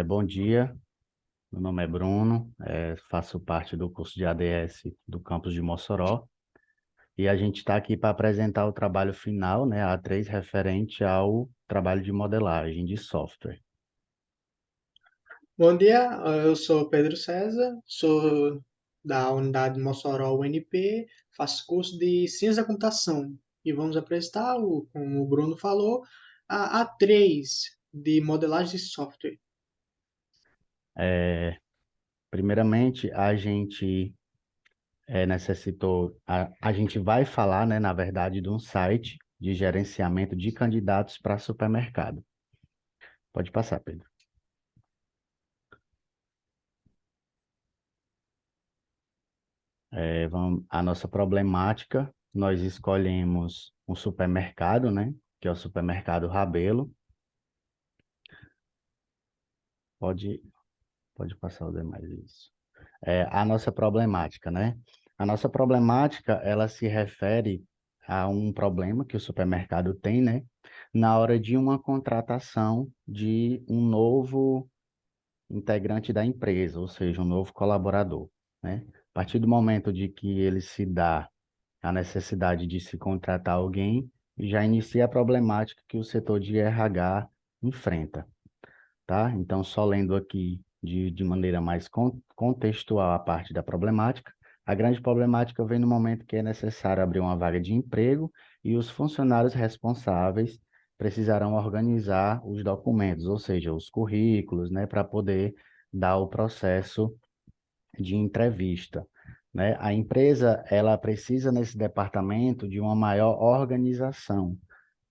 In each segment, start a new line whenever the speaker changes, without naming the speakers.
Bom dia, meu nome é Bruno, faço parte do curso de ADS do campus de Mossoró e a gente está aqui para apresentar o trabalho final, né, A3, referente ao trabalho de modelagem de software.
Bom dia, eu sou Pedro César, sou da unidade Mossoró UNP, faço curso de Ciência da Computação e vamos apresentar, como o Bruno falou, a A3 de modelagem de software.
É, Primeiramente, a gente a gente vai falar, né, na verdade, de um site de gerenciamento de candidatos para supermercado. Pode passar, Pedro. A nossa problemática, nós escolhemos um supermercado, né? Que é o supermercado Rabelo. Pode, pode passar o demais isso. A nossa problemática, né? A nossa problemática, ela se refere a um problema que o supermercado tem, né? Na hora de uma contratação de um novo integrante da empresa, ou seja, um novo colaborador, né? A partir do momento de que ele se dá a necessidade de se contratar alguém, já inicia a problemática que o setor de RH enfrenta, tá? Então, só lendo aqui de maneira mais contextual a parte da problemática, a grande problemática vem no momento que é necessário abrir uma vaga de emprego e os funcionários responsáveis precisarão organizar os documentos, ou seja, os currículos, né, para poder dar o processo de entrevista, né? A empresa, ela precisa nesse departamento de uma maior organização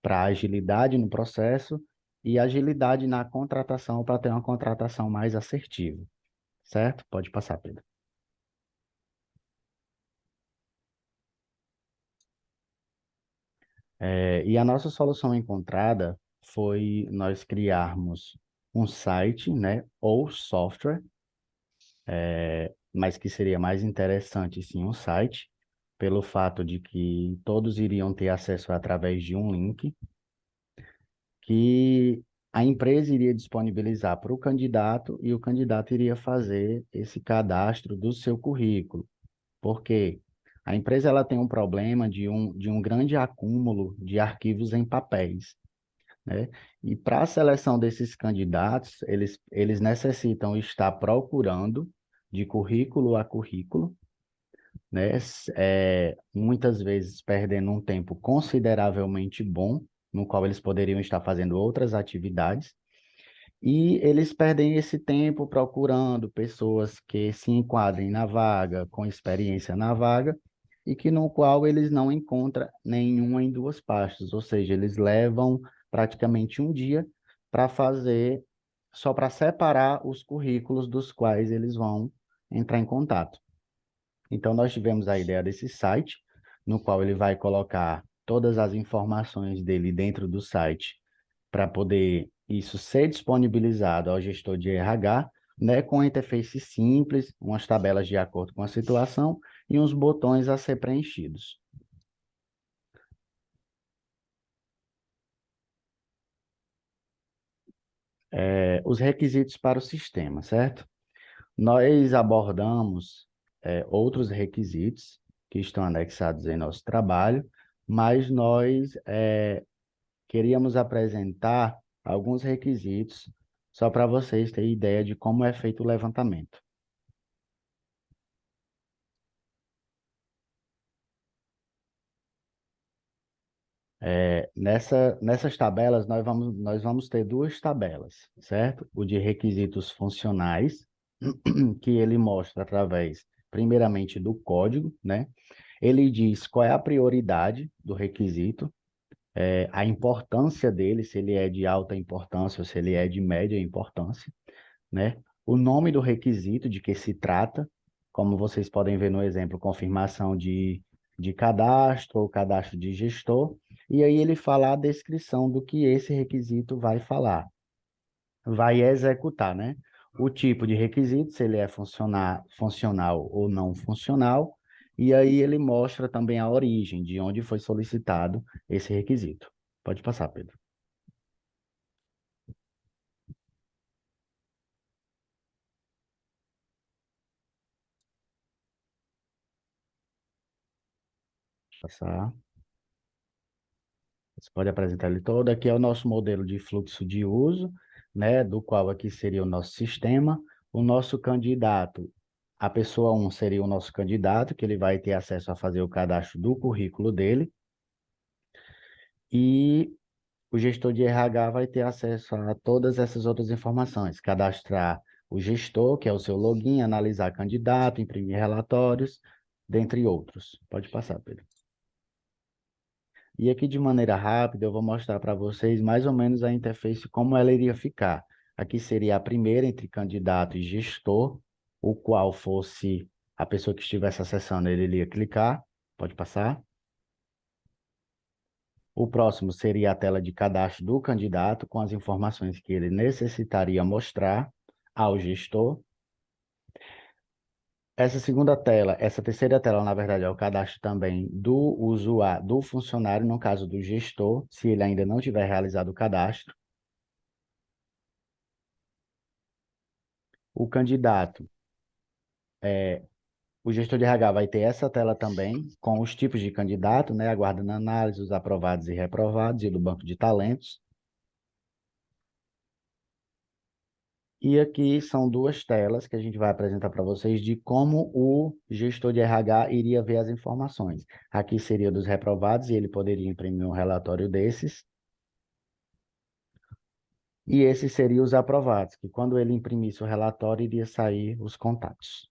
para agilidade no processo e agilidade na contratação para ter uma contratação mais assertiva, certo? Pode passar, Pedro. E a nossa solução encontrada foi nós criarmos um site, né, ou software, mas que seria mais interessante sim um site, pelo fato de que todos iriam ter acesso através de um link que a empresa iria disponibilizar para o candidato e o candidato iria fazer esse cadastro do seu currículo. Por quê? A empresa ela tem um problema de um grande acúmulo de arquivos em papéis, né? E para a seleção desses candidatos, eles necessitam estar procurando de currículo a currículo, né? Muitas vezes perdendo um tempo consideravelmente bom, no qual eles poderiam estar fazendo outras atividades, e eles perdem esse tempo procurando pessoas que se enquadrem na vaga, com experiência na vaga, e que no qual eles não encontram nenhuma em duas pastas, ou seja, eles levam praticamente um dia para fazer, só para separar os currículos dos quais eles vão entrar em contato. Então, nós tivemos a ideia desse site, no qual ele vai colocar todas as informações dele dentro do site, para poder isso ser disponibilizado ao gestor de RH, né, com interface simples, umas tabelas de acordo com a situação e uns botões a ser preenchidos. Os requisitos para o sistema, certo? Nós abordamos outros requisitos que estão anexados em nosso trabalho, mas nós queríamos apresentar alguns requisitos só para vocês terem ideia de como é feito o levantamento. Nessas tabelas, nós vamos ter duas tabelas, certo? O de requisitos funcionais, que ele mostra através, primeiramente, do código, né? Ele diz qual é a prioridade do requisito, a importância dele, se ele é de alta importância ou se ele é de média importância, né? O nome do requisito, de que se trata, como vocês podem ver no exemplo, confirmação de cadastro ou cadastro de gestor, e aí ele fala a descrição do que esse requisito vai falar, vai executar, né? O tipo de requisito, se ele é funcional ou não funcional, e aí ele mostra também a origem, de onde foi solicitado esse requisito. Pode passar, Pedro. Passar. Você pode apresentar ele todo. Aqui é o nosso modelo de fluxo de uso, né, do qual aqui seria o nosso sistema. O nosso candidato, a pessoa um seria o nosso candidato, que ele vai ter acesso a fazer o cadastro do currículo dele. E o gestor de RH vai ter acesso a todas essas outras informações, cadastrar o gestor, que é o seu login, analisar candidato, imprimir relatórios, dentre outros. Pode passar, Pedro. E aqui de maneira rápida eu vou mostrar para vocês mais ou menos a interface como ela iria ficar. Aqui seria a primeira entre candidato e gestor, o qual fosse a pessoa que estivesse acessando, ele iria clicar. Pode passar. O próximo seria a tela de cadastro do candidato com as informações que ele necessitaria mostrar ao gestor. Essa segunda tela, essa terceira tela, na verdade, é o cadastro também do usuário, do funcionário, no caso do gestor, se ele ainda não tiver realizado o cadastro. O candidato, o gestor de RH vai ter essa tela também, com os tipos de candidato, né, aguardando análise, os aprovados e reprovados, e do banco de talentos. E aqui são duas telas que a gente vai apresentar para vocês de como o gestor de RH iria ver as informações. Aqui seria dos reprovados e ele poderia imprimir um relatório desses. E esses seriam os aprovados, que quando ele imprimisse o relatório, iria sair os contatos.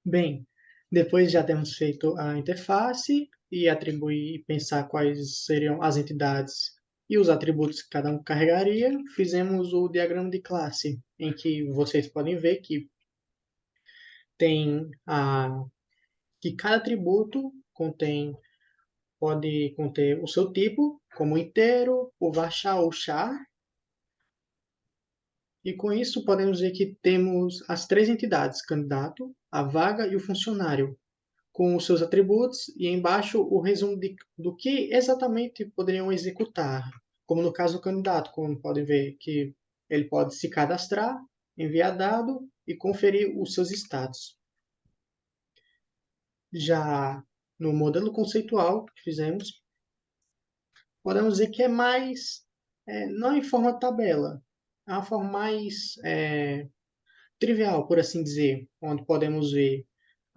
Bem, depois já temos feito a interface e atribuir e pensar quais seriam as entidades e os atributos que cada um carregaria, fizemos o diagrama de classe, em que vocês podem ver que tem que cada atributo pode conter o seu tipo, como inteiro, o varchar ou char, e com isso podemos ver que temos as três entidades, candidato, a vaga e o funcionário, com os seus atributos e embaixo o resumo do que exatamente poderiam executar, como no caso do candidato, como podem ver que ele pode se cadastrar, enviar dado e conferir os seus status. Já no modelo conceitual que fizemos, podemos dizer que é mais, não em forma de tabela, é uma forma mais trivial, por assim dizer, onde podemos ver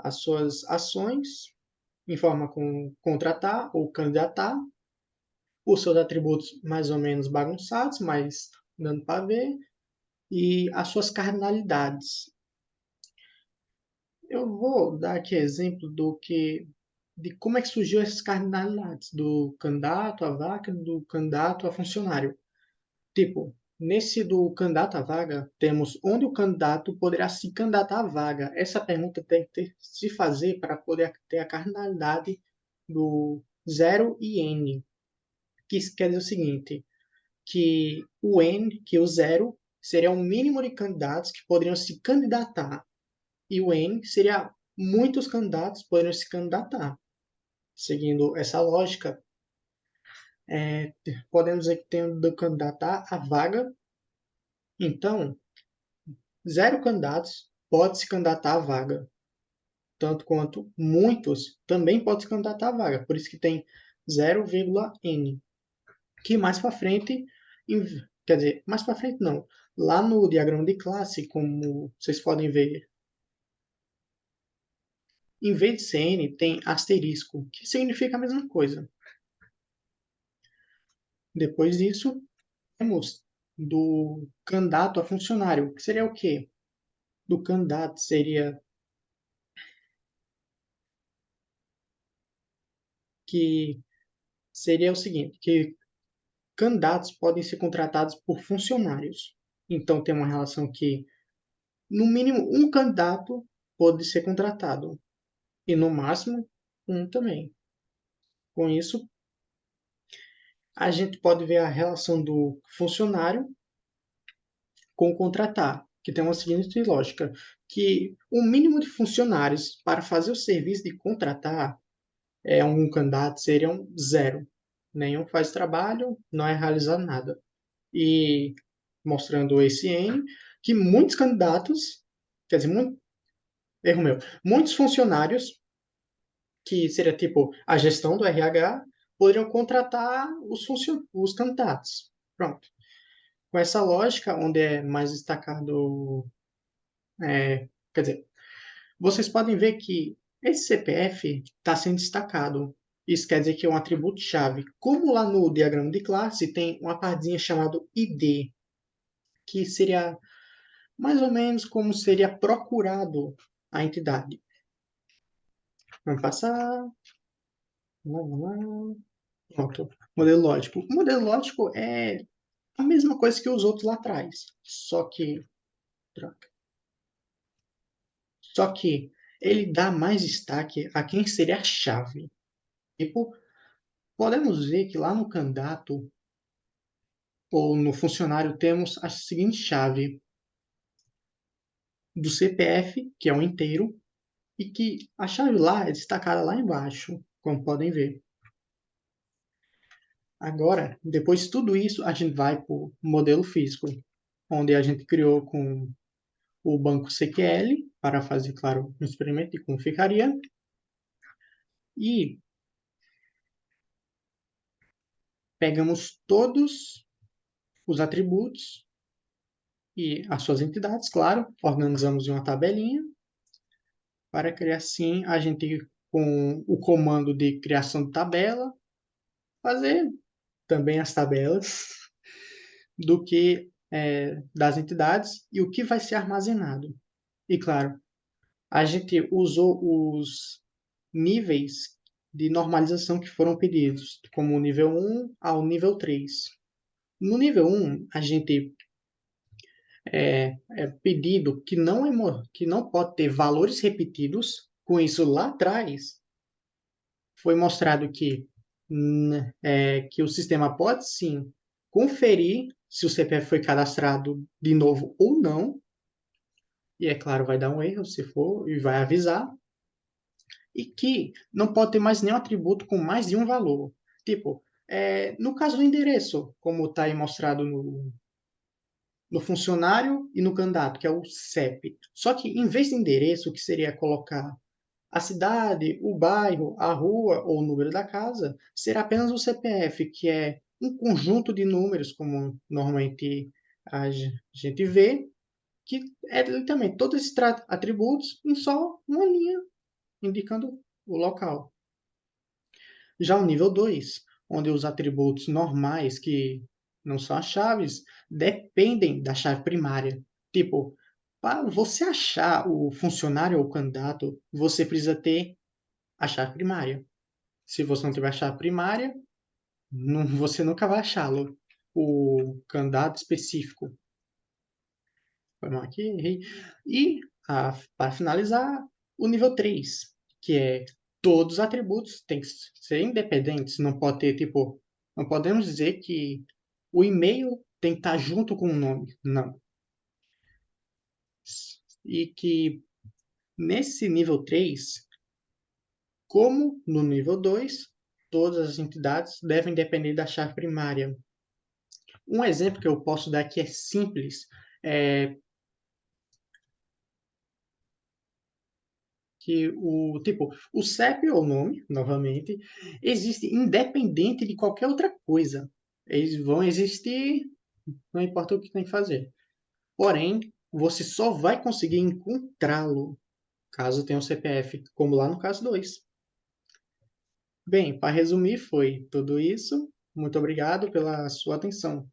as suas ações em forma com contratar ou candidatar, os seus atributos mais ou menos bagunçados, mas dando para ver, e as suas cardinalidades. Eu vou dar aqui exemplo de como é que surgiu essas cardinalidades do candidato à vaga, do candidato a funcionário. Tipo, nesse do candidato à vaga, temos onde o candidato poderá se candidatar à vaga. Essa pergunta tem que se fazer para poder ter a cardinalidade do 0 e N, que isso quer dizer o seguinte, que o N, que o 0, seria o mínimo de candidatos que poderiam se candidatar, e o N seria muitos candidatos poderiam se candidatar. Seguindo essa lógica, podemos dizer que tem de candidatar a vaga, então, 0 candidatos pode se candidatar à vaga, tanto quanto muitos também podem se candidatar à vaga, por isso que tem 0,n, que mais para frente, quer dizer, mais para frente não, lá no diagrama de classe, como vocês podem ver, em vez de CN tem asterisco, que significa a mesma coisa. Depois disso, temos do candidato a funcionário, que seria o quê? Do candidato que seria o seguinte, que candidatos podem ser contratados por funcionários. Então, tem uma relação que, no mínimo, um candidato pode ser contratado, e no máximo, um também. Com isso, a gente pode ver a relação do funcionário com o contratar, que tem uma seguinte lógica, que o mínimo de funcionários para fazer o serviço de contratar um candidato seriam zero. Nenhum faz trabalho, não é realizado nada. E mostrando esse N, que muitos candidatos, quer dizer, erro meu, muitos funcionários que seria tipo a gestão do RH, poderiam contratar os candidatos. Pronto. Com essa lógica, onde é mais destacado, quer dizer, vocês podem ver que esse CPF está sendo destacado. Isso quer dizer que é um atributo-chave. Como lá no diagrama de classe tem uma partezinha chamada ID, que seria mais ou menos como seria procurado a entidade. Vamos passar. Vamos lá. Pronto. Modelo lógico. O modelo lógico é a mesma coisa que os outros lá atrás. Só que. Droga. Só que ele dá mais destaque a quem seria a chave. Tipo, podemos ver que lá no candidato ou no funcionário temos a seguinte chave do CPF, que é um inteiro, e que a chave lá é destacada lá embaixo, como podem ver. Agora, depois de tudo isso, a gente vai para o modelo físico, onde a gente criou com o banco CQL, para fazer, claro, um experimento de como ficaria, e pegamos todos os atributos e as suas entidades, claro, organizamos em uma tabelinha, para criar assim, a gente, com o comando de criação de tabela, fazer também as tabelas do que das entidades e o que vai ser armazenado. E claro, a gente usou os níveis de normalização que foram pedidos, como o nível 1 ao nível 3. No nível 1, a gente é pedido que não pode ter valores repetidos. Com isso, lá atrás, foi mostrado que o sistema pode sim conferir se o CPF foi cadastrado de novo ou não. E é claro, vai dar um erro se for e vai avisar. E que não pode ter mais nenhum atributo com mais de um valor. Tipo, no caso do endereço, como está aí mostrado no funcionário e no candidato, que é o CEP. Só que em vez de endereço, que seria colocar a cidade, o bairro, a rua ou o número da casa, será apenas o CPF, que é um conjunto de números, como normalmente a gente vê, que é literalmente todos esses atributos em só uma linha, indicando o local. Já o nível 2, onde os atributos normais, que não são as chaves, dependem da chave primária. Tipo, para você achar o funcionário ou o candidato, você precisa ter a chave primária. Se você não tiver a chave primária, você nunca vai achá-lo. O candidato específico. Foi mal aqui, errei. E, para finalizar, o nível 3, que é todos os atributos têm que ser independentes. Não pode ter, tipo, não podemos dizer que o e-mail tem que estar junto com o nome. Não. E que nesse nível 3, como no nível 2, todas as entidades devem depender da chave primária. Um exemplo que eu posso dar que é simples, é que o CEP ou nome, novamente, existe independente de qualquer outra coisa. Eles vão existir, não importa o que tem que fazer. Porém, você só vai conseguir encontrá-lo caso tenha o CPF, como lá no caso 2. Bem, para resumir, foi tudo isso. Muito obrigado pela sua atenção.